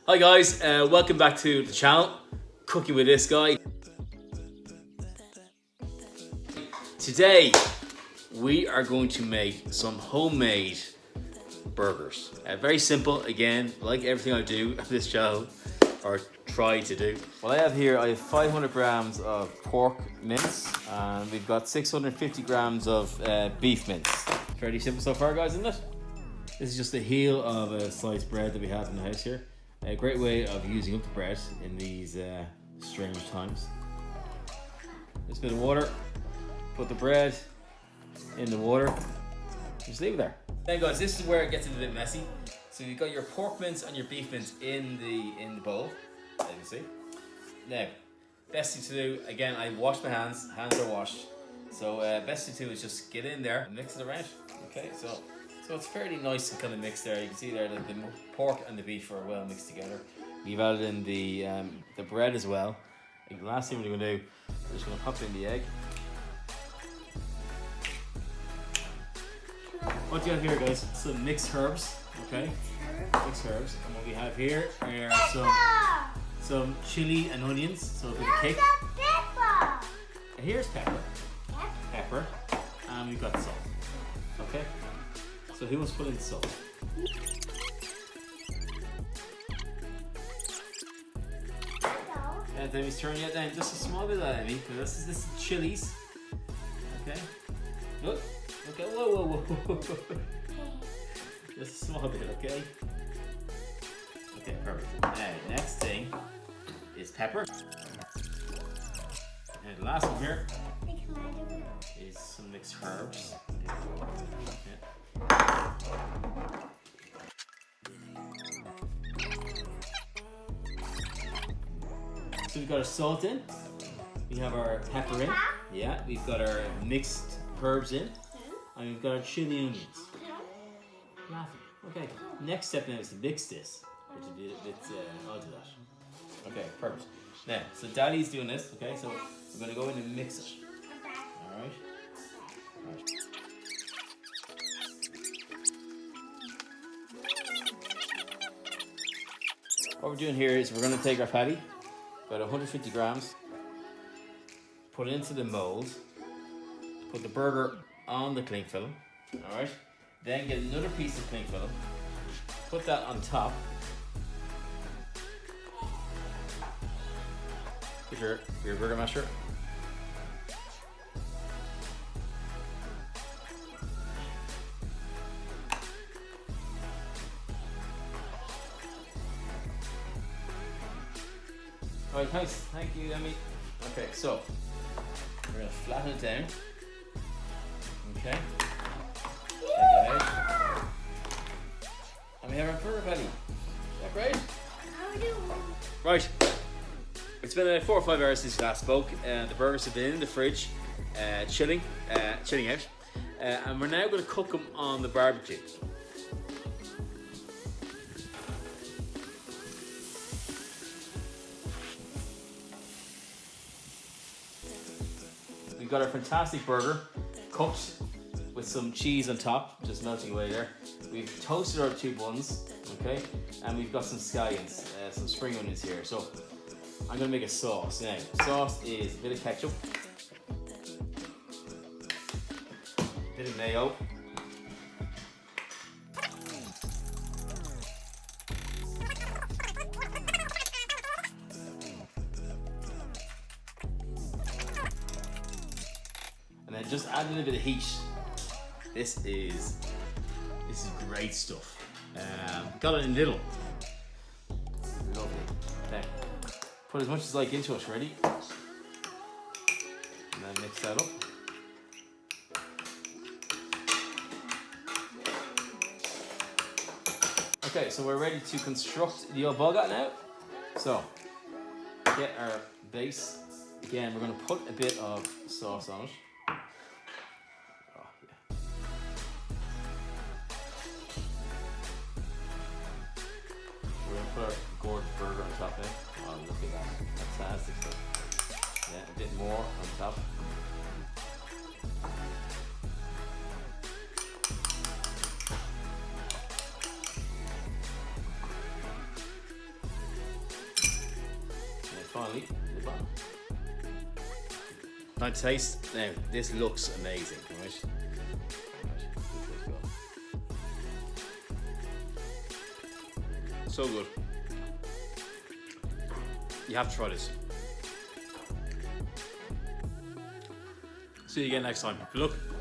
Hi guys, welcome back to the channel, Cooking with this guy. Today, we are going to make some homemade burgers. Very simple, again, like everything I do on this channel, or try to do. What I have here, I have 500 grams of pork mince, and we've got 650 grams of beef mince. Fairly simple so far, guys, isn't it? This is just the heel of a sliced bread that we have in the house here. A great way of using up the bread in these strange times. Just a bit of water, put the bread in the water, just leave it there. Then guys, this is where it gets a bit messy. So you've got your pork mince and your beef mince in the bowl, as you can see. Now, best thing to do, again, I wash my hands are washed. So best thing to do is just get in there and mix it around. Okay, so it's fairly nice and kind of mixed there. You can see there that the pork and the beef are well mixed together. We've added in the bread as well. And the last thing we're going to do, we're just going to pop in the egg. What do you have here, guys? Some mixed herbs, okay? Mixed herbs. And what we have here are some chili and onions, so a bit of kick. And here's pepper. Pepper. And we've got salt. Okay? So who wants to put in salt? And then he's turning it down just a small bit of that, Emmy, because this is chilies. Okay? Look. Okay, whoa. Just a small bit, okay? Okay, perfect. Now, next thing is pepper. And the last one here is some mixed herbs. Okay. So we've got our salt in, we have our pepper in, yeah, we've got our mixed herbs in, and we've got our chili onions. Laughing. Okay, next step now is to mix this, which will be a bit, I'll do that. Okay, perfect. Now, so Daddy's doing this, okay, so we're going to go in and mix it. Alright. What we're doing here is we're going to take our patty, about 150 grams, put it into the mold, put the burger on the cling film, alright? Then get another piece of cling film, put that on top. Get your burger masher. Alright, thanks. Thank you, Emmy. Okay, so we're gonna flatten it down. Okay. And we have our burger patty. Is that great? Right. It's been 4 or 5 hours since we last spoke. The burgers have been in the fridge, chilling out. And we're now going to cook them on the barbecue. We've got our fantastic burger cooked with some cheese on top, just melting away there. We've toasted our 2 buns, okay, and we've got some scallions, some spring onions here. So I'm gonna make a sauce now. Sauce is a bit of ketchup, a bit of mayo, and then just add in a bit of heat. This is great stuff. Got it in little. Lovely. Okay. Put as much as like into it, ready? And then mix that up. Okay, so we're ready to construct the old bogat now. So, get our base. Again, we're going to put a bit of sauce on it. Put our gorgeous burger on top there. Oh, look at that. Fantastic stuff. Yeah, a bit more on top. Tony. Now taste. Now this looks amazing, right? So good. You have to try this. See you again next time. Good luck.